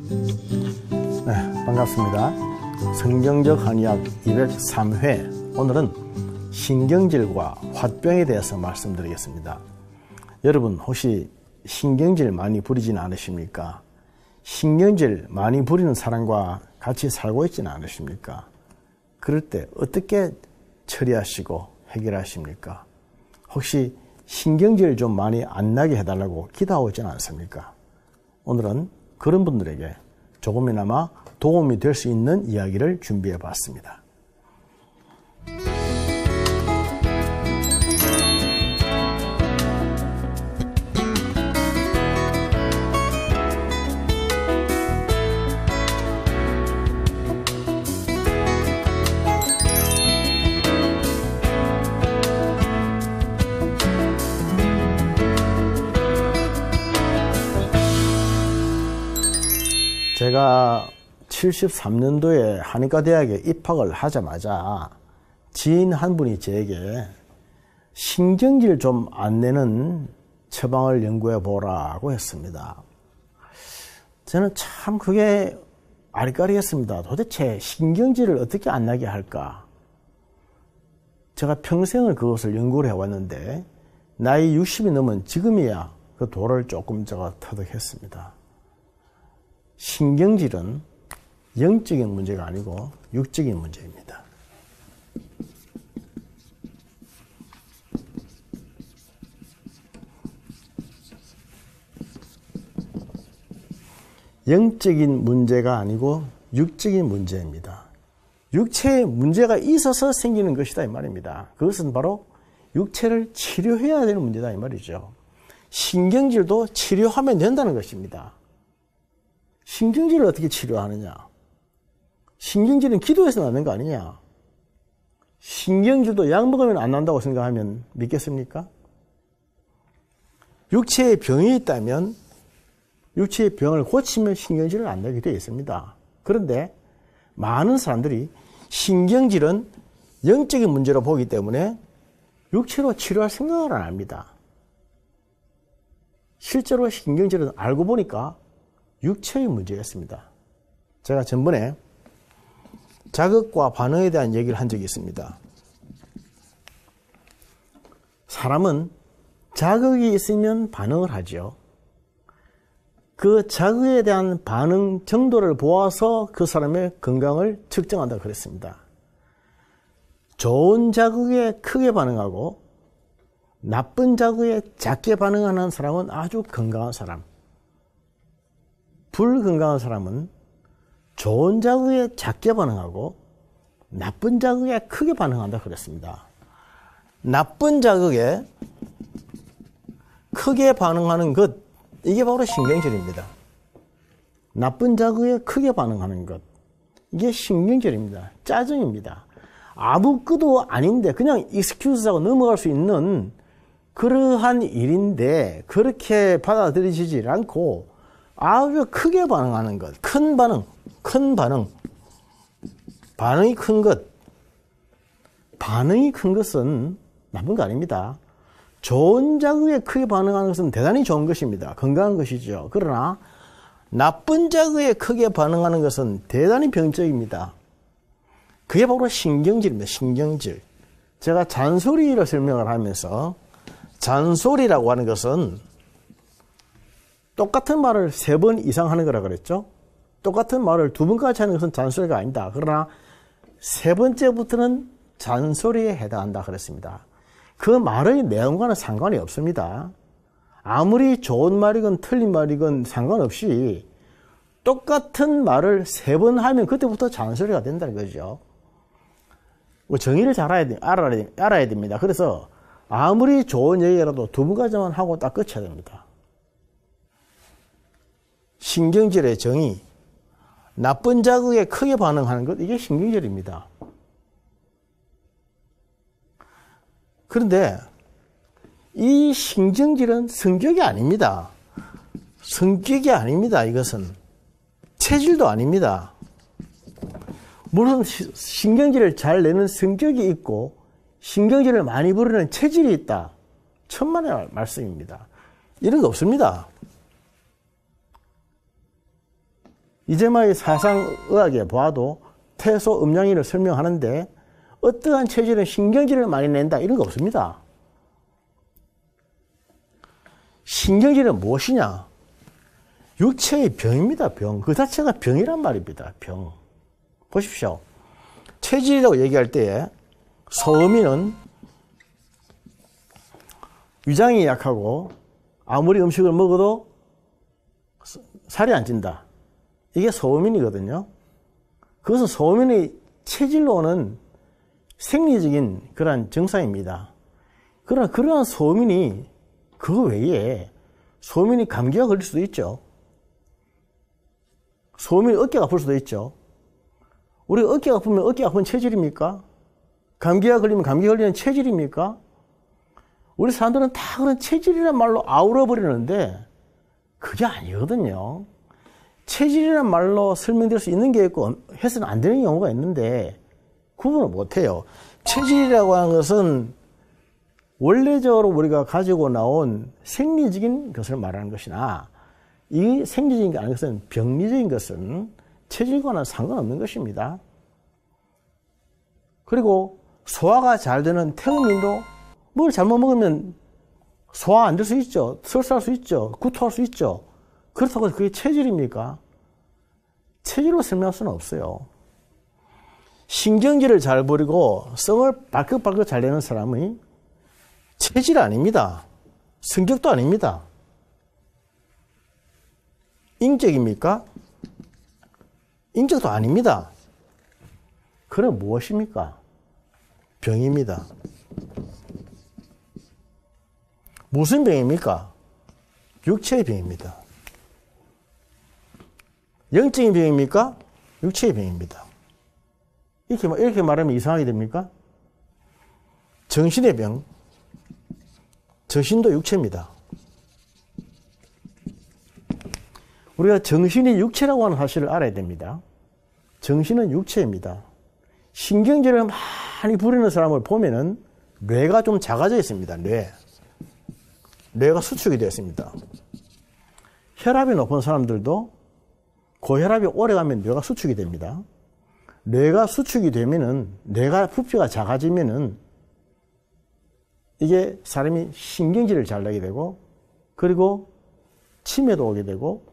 네, 반갑습니다. 성경적 한의학 203회, 오늘은 신경질과 화병에 대해서 말씀드리겠습니다. 여러분, 혹시 신경질 많이 부리지는 않으십니까? 신경질 많이 부리는 사람과 같이 살고 있지는 않으십니까? 그럴 때 어떻게 처리하시고 해결하십니까? 혹시 신경질 좀 많이 안 나게 해달라고 기도하고 있지는 않습니까? 오늘은 그런 분들에게 조금이나마 도움이 될 수 있는 이야기를 준비해 봤습니다. 제가 73년도에 한의과대학에 입학을 하자마자 지인 한 분이 저에게 신경질 좀 안 내는 처방을 연구해 보라고 했습니다. 저는 참 그게 아리까리했습니다. 도대체 신경질을 어떻게 안 나게 할까? 제가 평생을 그것을 연구를 해왔는데 나이 60이 넘은 지금이야 그 도를 조금 제가 터득했습니다. 신경질은 영적인 문제가 아니고 육적인 문제입니다. 영적인 문제가 아니고 육적인 문제입니다. 육체에 문제가 있어서 생기는 것이다 이 말입니다. 그것은 바로 육체를 치료해야 되는 문제다 이 말이죠. 신경질도 치료하면 된다는 것입니다. 신경질을 어떻게 치료하느냐? 신경질은 기도해서 낫는 거 아니냐? 신경질도 약 먹으면 안 난다고 생각하면 믿겠습니까? 육체에 병이 있다면 육체의 병을 고치면 신경질을 안 나게 되어 있습니다. 그런데 많은 사람들이 신경질은 영적인 문제로 보기 때문에 육체로 치료할 생각을 안 합니다. 실제로 신경질은 알고 보니까 육체의 문제였습니다. 제가 전번에 자극과 반응에 대한 얘기를 한 적이 있습니다. 사람은 자극이 있으면 반응을 하죠. 그 자극에 대한 반응 정도를 보아서 그 사람의 건강을 측정한다고 그랬습니다. 좋은 자극에 크게 반응하고 나쁜 자극에 작게 반응하는 사람은 아주 건강한 사람. 불건강한 사람은 좋은 자극에 작게 반응하고 나쁜 자극에 크게 반응한다 그랬습니다. 나쁜 자극에 크게 반응하는 것, 이게 바로 신경질입니다. 나쁜 자극에 크게 반응하는 것, 이게 신경질입니다. 짜증입니다. 아무것도 아닌데 그냥 익스큐즈하고 넘어갈 수 있는 그러한 일인데 그렇게 받아들이지 않고 아주 크게 반응하는 것, 큰 반응, 반응이 큰 것. 반응이 큰 것은 나쁜 거 아닙니다. 좋은 자극에 크게 반응하는 것은 대단히 좋은 것입니다. 건강한 것이죠. 그러나 나쁜 자극에 크게 반응하는 것은 대단히 병적입니다. 그게 바로 신경질입니다. 신경질. 제가 잔소리를 설명을 하면서 잔소리라고 하는 것은 똑같은 말을 3번 이상 하는 거라 그랬죠. 똑같은 말을 2번까지 하는 것은 잔소리가 아니다. 그러나 3번째부터는 잔소리에 해당한다 그랬습니다. 그 말의 내용과는 상관이 없습니다. 아무리 좋은 말이건 틀린 말이건 상관없이 똑같은 말을 3번 하면 그때부터 잔소리가 된다는 거죠. 정의를 잘 알아야 됩니다. 그래서 아무리 좋은 얘기라도 2번까지만 하고 딱 끝쳐야 됩니다. 신경질의 정의, 나쁜 자극에 크게 반응하는 것, 이게 신경질입니다. 그런데 이 신경질은 성격이 아닙니다. 성격이 아닙니다. 이것은 체질도 아닙니다. 물론 신경질을 잘 내는 성격이 있고 신경질을 많이 부르는 체질이 있다. 천만의 말씀입니다. 이런 거 없습니다. 이재마의 사상의학에 봐도 태소 음양이를 설명하는데 어떠한 체질은 신경질을 많이 낸다 이런 거 없습니다. 신경질은 무엇이냐? 육체의 병입니다. 병. 그 자체가 병이란 말입니다. 병. 보십시오. 체질이라고 얘기할 때에 소음인은 위장이 약하고 아무리 음식을 먹어도 살이 안 찐다. 이게 소음인이거든요. 그것은 소음인의 체질로는 생리적인 그러한 증상입니다. 그러나 그러한 소음인이 그 외에 소음인이 감기가 걸릴 수도 있죠. 소음인이 어깨가 아플 수도 있죠. 우리가 어깨가 아프면 어깨 아픈 체질입니까? 감기가 걸리면 감기 걸리는 체질입니까? 우리 사람들은 다 그런 체질이란 말로 아우러버리는데 그게 아니거든요. 체질이란 말로 설명될 수 있는 게 있고 해서는 안 되는 경우가 있는데 구분을 못해요. 체질이라고 하는 것은 원래적으로 우리가 가지고 나온 생리적인 것을 말하는 것이나 이 생리적인 게 아닌 것은 병리적인 것은 체질과는 상관없는 것입니다. 그리고 소화가 잘 되는 태음인도 뭘 잘못 먹으면 소화 안 될 수 있죠. 설사할 수 있죠. 구토할 수 있죠. 그렇다고 그게 체질입니까? 체질로 설명할 수는 없어요. 신경질을 잘 부리고 성을 발긋발긋 잘 내는 사람이 체질 아닙니다. 성격도 아닙니다. 인격입니까? 인격도 아닙니다. 그럼 무엇입니까? 병입니다. 무슨 병입니까? 육체의 병입니다. 영적인 병입니까? 육체의 병입니다. 이렇게 말하면 이상하게 됩니까? 정신의 병, 정신도 육체입니다. 우리가 정신이 육체라고 하는 사실을 알아야 됩니다. 정신은 육체입니다. 신경질을 많이 부리는 사람을 보면은 뇌가 좀 작아져 있습니다. 뇌가 수축이 되어 있습니다. 혈압이 높은 사람들도 고혈압이 오래가면 뇌가 수축이 됩니다. 뇌가 수축이 되면은 뇌가 부피가 작아지면은 이게 사람이 신경질을 잘 내게 되고 그리고 치매도 오게 되고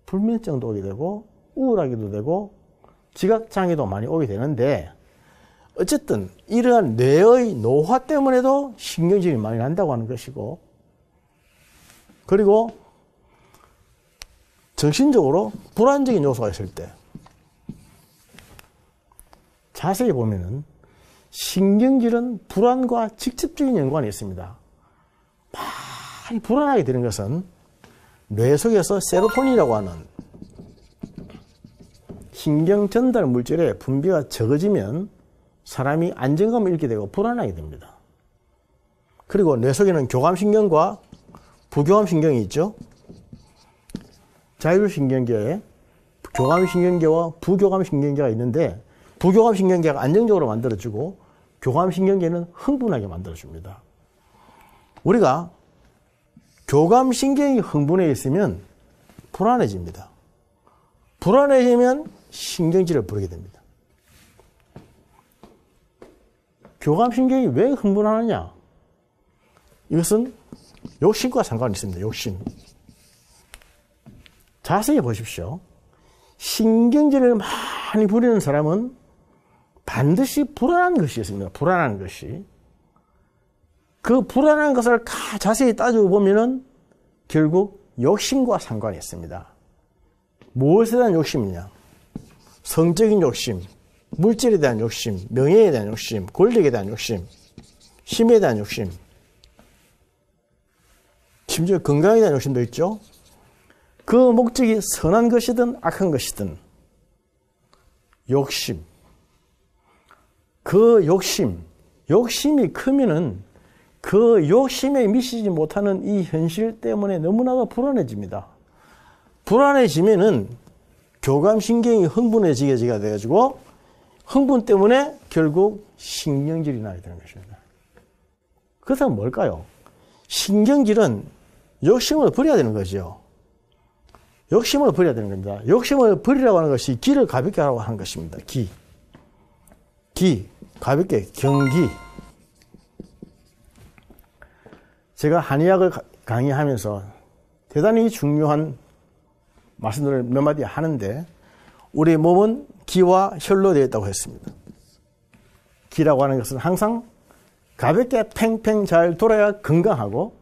불면증도 오게 되고 우울하기도 되고 지각장애도 많이 오게 되는데 어쨌든 이러한 뇌의 노화 때문에도 신경질이 많이 난다고 하는 것이고 그리고 정신적으로 불안적인 요소가 있을 때 자세히 보면은 신경질은 불안과 직접적인 연관이 있습니다. 많이 불안하게 되는 것은 뇌 속에서 세로토닌이라고 하는 신경 전달 물질의 분비가 적어지면 사람이 안정감을 잃게 되고 불안하게 됩니다. 그리고 뇌 속에는 교감신경과 부교감신경이 있죠. 자율신경계에 교감신경계와 부교감신경계가 있는데 부교감신경계가 안정적으로 만들어주고 교감신경계는 흥분하게 만들어줍니다. 우리가 교감신경이 흥분해 있으면 불안해집니다. 불안해지면 신경질을 부리게 됩니다. 교감신경이 왜 흥분하느냐? 이것은 욕심과 상관이 있습니다. 욕심. 자세히 보십시오. 신경질을 많이 부리는 사람은 반드시 불안한 것이 있습니다. 불안한 것이. 그 불안한 것을 자세히 따지고 보면은 결국 욕심과 상관이 있습니다. 무엇에 대한 욕심이냐? 성적인 욕심, 물질에 대한 욕심, 명예에 대한 욕심, 권력에 대한 욕심, 힘에 대한 욕심, 심지어 건강에 대한 욕심도 있죠. 그 목적이 선한 것이든 악한 것이든 욕심. 그 욕심이 크면은 그 욕심에 미치지 못하는 이 현실 때문에 너무나도 불안해집니다. 불안해지면은 교감신경이 흥분해지게 돼가지고 흥분 때문에 결국 신경질이 나게 되는 것입니다. 그렇다면 뭘까요? 신경질은 욕심을 버려야 되는 거죠. 욕심을 버려야 되는 겁니다. 욕심을 버리라고 하는 것이 기를 가볍게 하라고 하는 것입니다. 기, 가볍게, 경기. 제가 한의학을 강의하면서 대단히 중요한 말씀들을 몇 마디 하는데, 우리 몸은 기와 혈로 되어 있다고 했습니다. 기라고 하는 것은 항상 가볍게 팽팽 잘 돌아야 건강하고,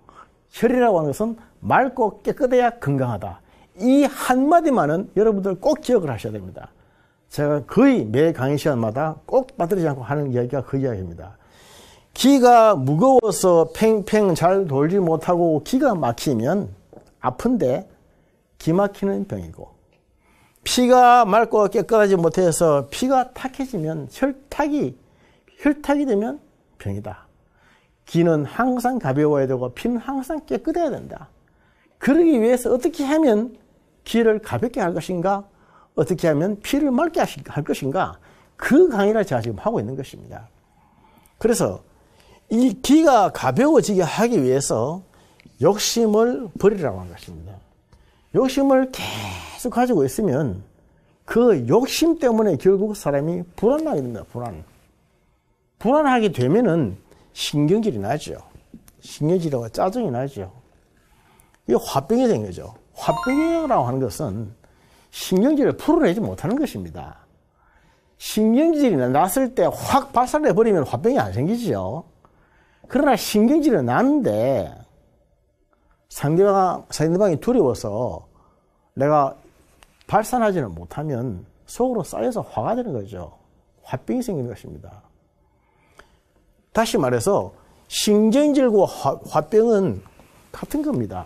혈이라고 하는 것은 맑고 깨끗해야 건강하다. 이 한마디만은 여러분들 꼭 기억을 하셔야 됩니다. 제가 거의 매 강의 시간마다 꼭 빠뜨리지 않고 하는 이야기가 그 이야기입니다. 기가 무거워서 팽팽 잘 돌지 못하고 기가 막히면 아픈데 기 막히는 병이고, 피가 맑고 깨끗하지 못해서 피가 탁해지면 혈탁이 되면 병이다. 기는 항상 가벼워야 되고 피는 항상 깨끗해야 된다. 그러기 위해서 어떻게 하면 기를 가볍게 할 것인가, 어떻게 하면 피를 맑게 할 것인가, 그 강의를 제가 지금 하고 있는 것입니다. 그래서 이 기가 가벼워지게 하기 위해서 욕심을 버리라고 하는 것입니다. 욕심을 계속 가지고 있으면 그 욕심 때문에 결국 사람이 불안하게 됩니다. 불안하게 되면은 신경질이 나죠. 신경질이라고 짜증이 나죠. 이게 화병이 된 거죠. 화병이라고 하는 것은 신경질을 풀어내지 못하는 것입니다. 신경질이 났을 때 확 발산해버리면 화병이 안 생기죠. 그러나 신경질이 났는데 상대방이 두려워서 내가 발산하지는 못하면 속으로 쌓여서 화가 되는 거죠. 화병이 생기는 것입니다. 다시 말해서 신경질과 화병은 같은 겁니다.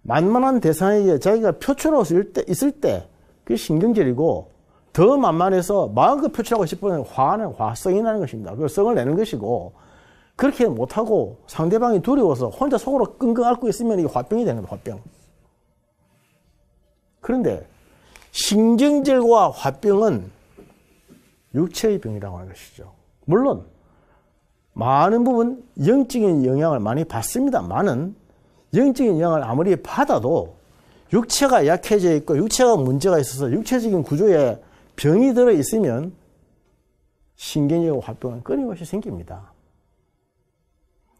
만만한 대상에게 자기가 표출하고 있을 때 그게 신경질이고, 더 만만해서 마음껏 표출하고 싶으면 화성이 나는 것입니다. 그걸 성을 내는 것이고, 그렇게 못하고 상대방이 두려워서 혼자 속으로 끙끙 앓고 있으면 이게 화병이 되는 거예요. 화병. 그런데 신경질과 화병은 육체의 병이라고 하는 것이죠. 물론 많은 부분 영적인 영향을 많이 받습니다만은, 영적인 영향을 아무리 받아도 육체가 약해져 있고 육체가 문제가 있어서 육체적인 구조에 병이 들어 있으면 신경질과 화병은 끊임없이 생깁니다.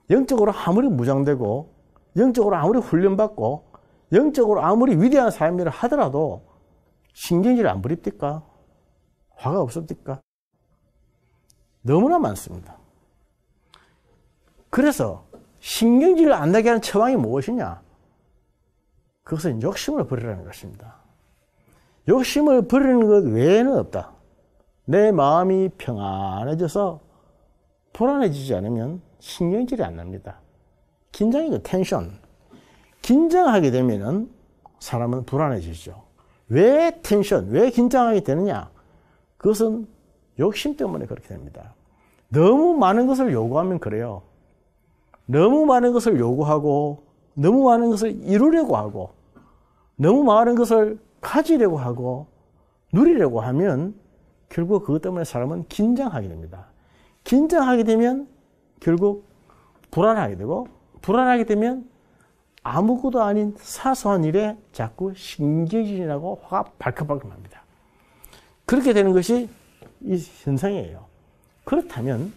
영적으로 아무리 무장되고 영적으로 아무리 훈련받고 영적으로 아무리 위대한 사람이라 하더라도 신경질을 안 부립니까? 화가 없습니까? 너무나 많습니다. 그래서 신경질을 안 나게 하는 처방이 무엇이냐? 그것은 욕심을 버리라는 것입니다. 욕심을 버리는 것 외에는 없다. 내 마음이 평안해져서 불안해지지 않으면 신경질이 안 납니다. 긴장이고 텐션. 긴장하게 되면은 사람은 불안해지죠. 왜 텐션, 왜 긴장하게 되느냐? 그것은 욕심 때문에 그렇게 됩니다. 너무 많은 것을 요구하면 그래요. 너무 많은 것을 요구하고, 너무 많은 것을 이루려고 하고, 너무 많은 것을 가지려고 하고, 누리려고 하면 결국 그것 때문에 사람은 긴장하게 됩니다. 긴장하게 되면 결국 불안하게 되고, 불안하게 되면 아무것도 아닌 사소한 일에 자꾸 신경질이 나고 화가 발칵발칵 납니다. 그렇게 되는 것이 이 현상이에요. 그렇다면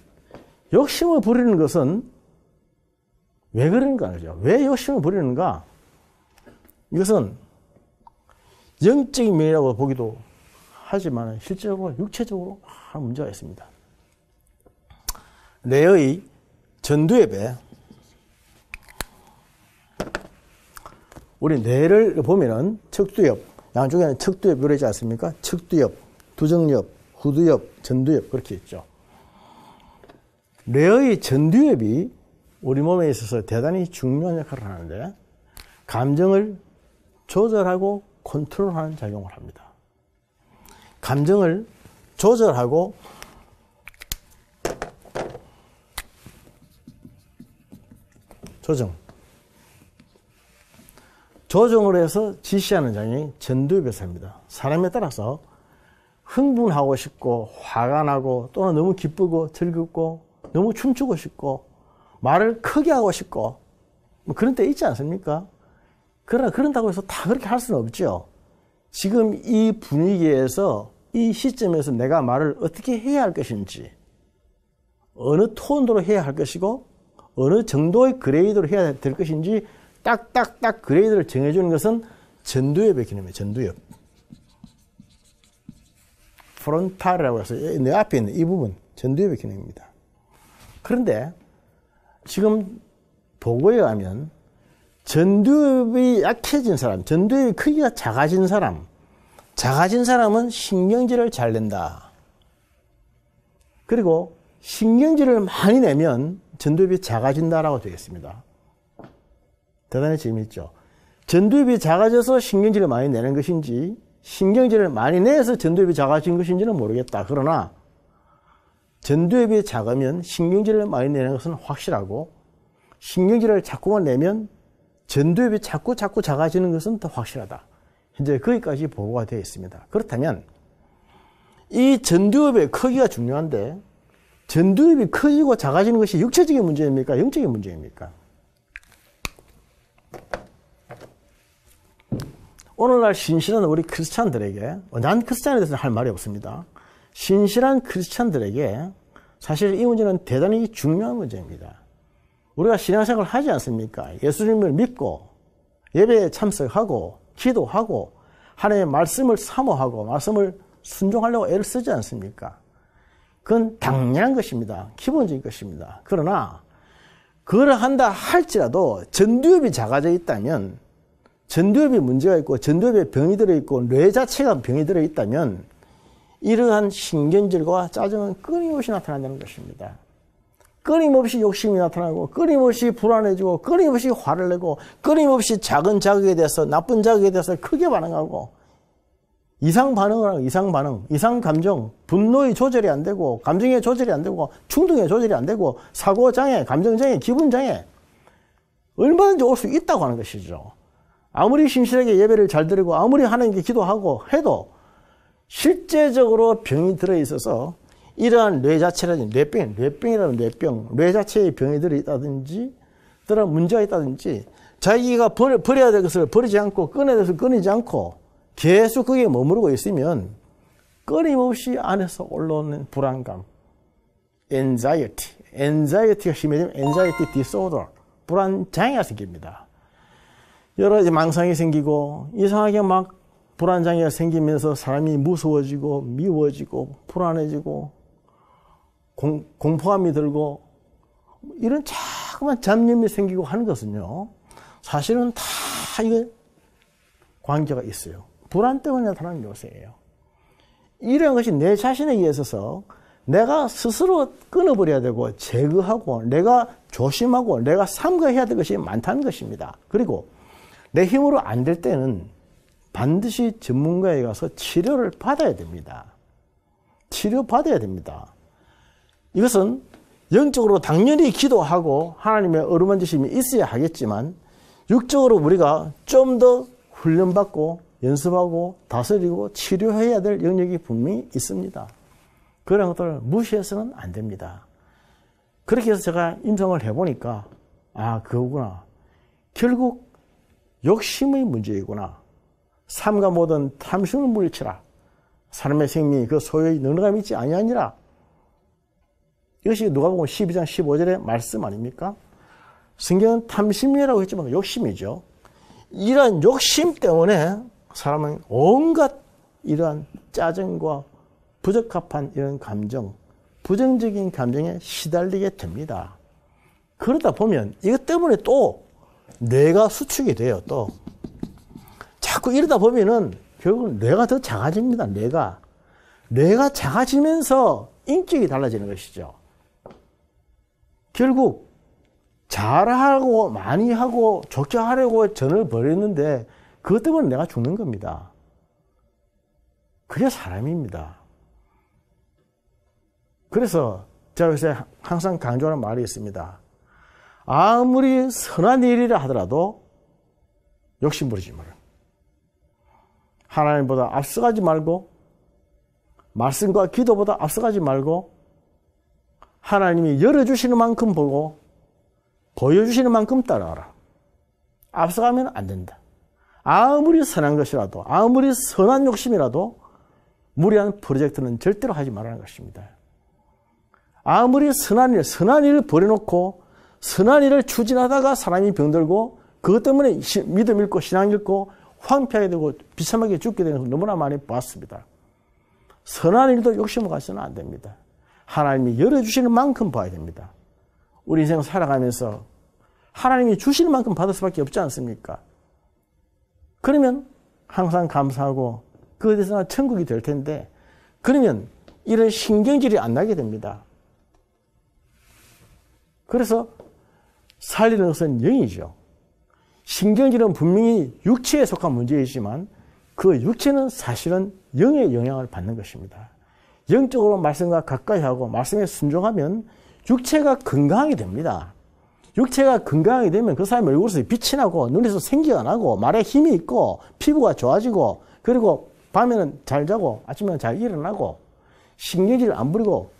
욕심을 부리는 것은 왜 그런가 하죠? 왜 욕심을 부리는가? 이것은 영적인 면이라고 보기도 하지만 실제적으로 육체적으로 문제가 있습니다. 뇌의 전두엽에 우리 뇌를 보면은 척두엽, 양쪽에는 척두엽 그러지 않습니까? 척두엽, 두정엽, 후두엽, 전두엽 그렇게 있죠. 뇌의 전두엽이 우리 몸에 있어서 대단히 중요한 역할을 하는데 감정을 조절하고 컨트롤하는 작용을 합니다. 감정을 조절하고 조정을 해서 지시하는 장이 전두엽에서 합니다. 사람에 따라서 흥분하고 싶고 화가 나고 또는 너무 기쁘고 즐겁고 너무 춤추고 싶고 말을 크게 하고 싶고 뭐 그런 때 있지 않습니까? 그러나 그런다고 해서 다 그렇게 할 수는 없죠. 지금 이 분위기에서 이 시점에서 내가 말을 어떻게 해야 할 것인지, 어느 톤으로 해야 할 것이고 어느 정도의 그레이드로 해야 될 것인지 딱딱딱 그레이드를 정해주는 것은 전두엽의 개념이에요. 전두엽. 프론탈이라고 해서 내 앞에 있는 이 부분, 전두엽의 개념입니다. 그런데 지금 보고에 가면 전두엽이 약해진 사람, 전두엽의 크기가 작아진 사람은 신경질을 잘 낸다. 그리고 신경질을 많이 내면 전두엽이 작아진다라고 되어 있습니다. 대단히 재미있죠. 전두엽이 작아져서 신경질을 많이 내는 것인지 신경질을 많이 내서 전두엽이 작아진 것인지는 모르겠다. 그러나 전두엽이 작으면 신경질을 많이 내는 것은 확실하고 신경질을 자꾸만 내면 전두엽이 자꾸 작아지는 것은 더 확실하다. 현재 거기까지 보고가 되어 있습니다. 그렇다면 이 전두엽의 크기가 중요한데 전두엽이 커지고 작아지는 것이 육체적인 문제입니까? 영적인 문제입니까? 오늘날 신실한 우리 크리스찬들에게, 난 크리스찬에 대해서는 할 말이 없습니다. 신실한 크리스찬들에게 사실 이 문제는 대단히 중요한 문제입니다. 우리가 신앙생활을 하지 않습니까? 예수님을 믿고 예배에 참석하고 기도하고 하나님의 말씀을 사모하고 말씀을 순종하려고 애를 쓰지 않습니까? 그건 당연한 것입니다. 기본적인 것입니다. 그러나 그걸 한다 할지라도 전두엽이 작아져 있다면, 전두엽이 문제가 있고 전두엽에 병이 들어있고 뇌 자체가 병이 들어있다면 이러한 신경질과 짜증은 끊임없이 나타난다는 것입니다. 끊임없이 욕심이 나타나고 끊임없이 불안해지고 끊임없이 화를 내고 끊임없이 작은 자극에 대해서 나쁜 자극에 대해서 크게 반응하고 이상 반응을 하고 이상 반응, 이상 감정, 분노의 조절이 안 되고 감정의 조절이 안 되고 충동의 조절이 안 되고 사고장애, 감정장애, 기분장애 얼마든지 올 수 있다고 하는 것이죠. 아무리 신실하게 예배를 잘 드리고 아무리 하나님께 기도하고 해도 실제적으로 병이 들어있어서 이러한 뇌 자체라든지 뇌병이라는 뇌 자체에 병이 들어있다든지 그런 문제가 있다든지 자기가 버려야 될 것을 버리지 않고 끊어야 될 것을 끊이지 않고 계속 거기에 머무르고 있으면 끊임없이 안에서 올라오는 불안감, anxiety가 심해지면 anxiety disorder, 불안장애가 생깁니다. 여러 가지 망상이 생기고 이상하게 막 불안장애가 생기면서 사람이 무서워지고 미워지고 불안해지고 공포감이 들고 이런 자꾸만 잡념이 생기고 하는 것은요, 사실은 다 이거 관계가 있어요. 불안 때문에 나타나는 요소예요. 이런 것이 내 자신에게 있어서 내가 스스로 끊어버려야 되고 제거하고 내가 조심하고 내가 삼가해야 될 것이 많다는 것입니다. 그리고 내 힘으로 안 될 때는 반드시 전문가에 가서 치료를 받아야 됩니다. 치료받아야 됩니다. 이것은 영적으로 당연히 기도하고 하나님의 어루만지심이 있어야 하겠지만 육적으로 우리가 좀 더 훈련받고 연습하고 다스리고 치료해야 될 영역이 분명히 있습니다. 그런 것들을 무시해서는 안 됩니다. 그렇게 해서 제가 임성을 해보니까 그거구나. 결국 욕심의 문제이구나. 삼가 모든 탐심을 물리치라. 사람의 생명이 그 소유의 능력함이 있지 아니하니라. 이것이 누가복음 12장 15절의 말씀 아닙니까? 성경은 탐심이라고 했지만 욕심이죠. 이러한 욕심 때문에 사람은 온갖 이러한 짜증과 부적합한 이런 감정, 부정적인 감정에 시달리게 됩니다. 그러다 보면 이것 때문에 또 뇌가 수축이 돼요. 또 자꾸 이러다 보면은 결국은 뇌가 더 작아집니다. 뇌가 작아지면서 인격이 달라지는 것이죠. 결국 잘하고 많이 하고 좋게 하려고 전을 벌였는데 그것 때문에 내가 죽는 겁니다. 그게 사람입니다. 그래서 제가 요새 항상 강조하는 말이 있습니다. 아무리 선한 일이라 하더라도 욕심 부리지 마라. 하나님보다 앞서가지 말고 말씀과 기도보다 앞서가지 말고 하나님이 열어주시는 만큼 보고 보여주시는 만큼 따라가라. 앞서가면 안 된다. 아무리 선한 것이라도, 아무리 선한 욕심이라도 무리한 프로젝트는 절대로 하지 말라는 것입니다. 아무리 선한 일을 버려놓고 선한 일을 추진하다가 사람이 병들고 그것 때문에 믿음 잃고 신앙 잃고 황폐하게 되고 비참하게 죽게 되는 것을 너무나 많이 봤습니다. 선한 일도 욕심을 가서는 안 됩니다. 하나님이 열어주시는 만큼 봐야 됩니다. 우리 인생 살아가면서 하나님이 주시는 만큼 받을 수밖에 없지 않습니까? 그러면 항상 감사하고 그에 대해서 천국이 될 텐데, 그러면 이런 신경질이 안 나게 됩니다. 그래서 살리는 것은 영이죠. 신경질은 분명히 육체에 속한 문제이지만 그 육체는 사실은 영의 영향을 받는 것입니다. 영적으로 말씀과 가까이 하고 말씀에 순종하면 육체가 건강하게 됩니다. 육체가 건강하게 되면 그 사람의 얼굴에서 빛이 나고 눈에서 생기가 나고 말에 힘이 있고 피부가 좋아지고 그리고 밤에는 잘 자고 아침에는 잘 일어나고 신경질을 안 부리고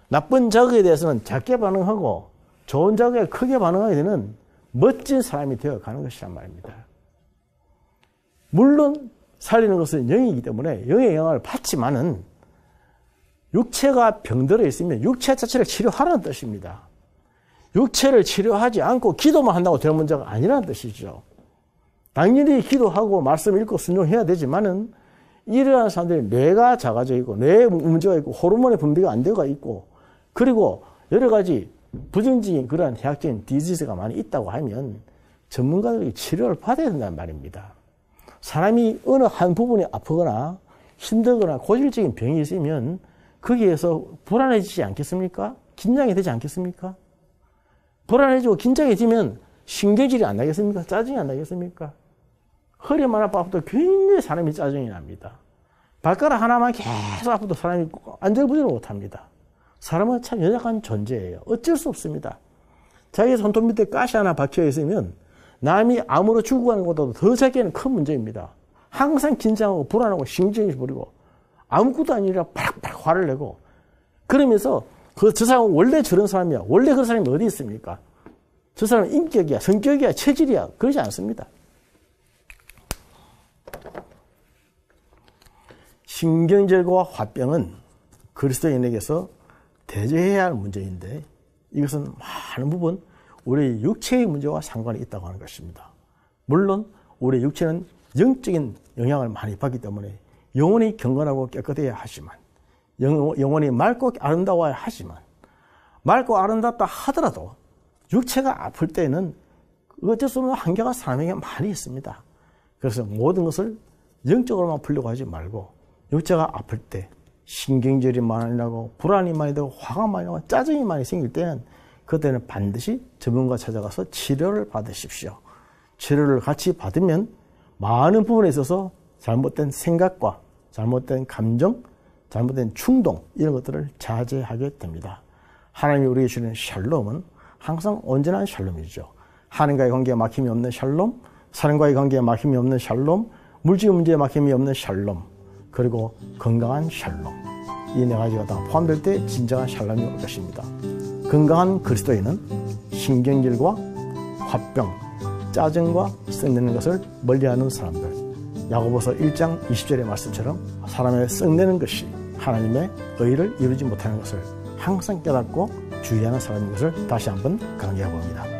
나쁜 자극에 대해서는 작게 반응하고 좋은 자극에 크게 반응하게 되는 멋진 사람이 되어가는 것이란 말입니다. 물론 살리는 것은 영이기 때문에 영의 영향을 받지만은 육체가 병들어 있으면 육체 자체를 치료하라는 뜻입니다. 육체를 치료하지 않고 기도만 한다고 될 문제가 아니라는 뜻이죠. 당연히 기도하고 말씀 읽고 순종해야 되지만은 이러한 사람들이 뇌가 작아져 있고 뇌에 문제가 있고 호르몬의 분비가 안 되어가 있고 그리고 여러 가지 부정적인 그러한 해학적인 디지즈가 많이 있다고 하면 전문가들이 치료를 받아야 된다는 말입니다. 사람이 어느 한 부분이 아프거나 힘들거나 고질적인 병이 있으면 거기에서 불안해지지 않겠습니까? 긴장이 되지 않겠습니까? 불안해지고 긴장해지면 신경질이 안 나겠습니까? 짜증이 안 나겠습니까? 허리만 아파도 굉장히 사람이 짜증이 납니다. 발가락 하나만 계속 아파도 사람이 안절부절을 못합니다. 사람은 참 연약한 존재예요. 어쩔 수 없습니다. 자기 손톱 밑에 가시 하나 박혀 있으면 남이 암으로 죽어가는 것보다도 더 자기에는 큰 문제입니다. 항상 긴장하고 불안하고 신경질 부리고 아무것도 아니라 팍팍 화를 내고 그러면서 저 사람은 원래 저런 사람이야. 원래 그런 사람이 어디 있습니까? 저 사람은 인격이야, 성격이야, 체질이야. 그러지 않습니다. 신경질과 화병은 그리스도인에게서 대제해야 할 문제인데 이것은 많은 부분 우리 육체의 문제와 상관이 있다고 하는 것입니다. 물론 우리 육체는 영적인 영향을 많이 받기 때문에 영혼이 경건하고 깨끗해야 하지만 영혼이 맑고 아름다워야 하지만 맑고 아름답다 하더라도 육체가 아플 때는 어쩔 수 없는 한계가 사람에게 많이 있습니다. 그래서 모든 것을 영적으로만 풀려고 하지 말고 육체가 아플 때 신경질이 많이 나고 불안이 많이 되고 화가 많이 나고 짜증이 많이 생길 때는 그때는 반드시 전문가 찾아가서 치료를 받으십시오. 치료를 같이 받으면 많은 부분에 있어서 잘못된 생각과 잘못된 감정, 잘못된 충동 이런 것들을 자제하게 됩니다. 하나님이 우리에게 주는 샬롬은 항상 온전한 샬롬이죠. 하나님과의 관계에 막힘이 없는 샬롬, 사람과의 관계에 막힘이 없는 샬롬, 물질 문제에 막힘이 없는 샬롬, 그리고 건강한 샬롬. 이 네 가지가 다 포함될 때 진정한 샬롬이 올 것입니다. 건강한 그리스도인은 신경질과 화병, 짜증과 썩내는 것을 멀리하는 사람들. 야고보서 1장 20절의 말씀처럼 사람의 썩내는 것이 하나님의 의를 이루지 못하는 것을 항상 깨닫고 주의하는 사람인 것을 다시 한번 강조해 봅니다.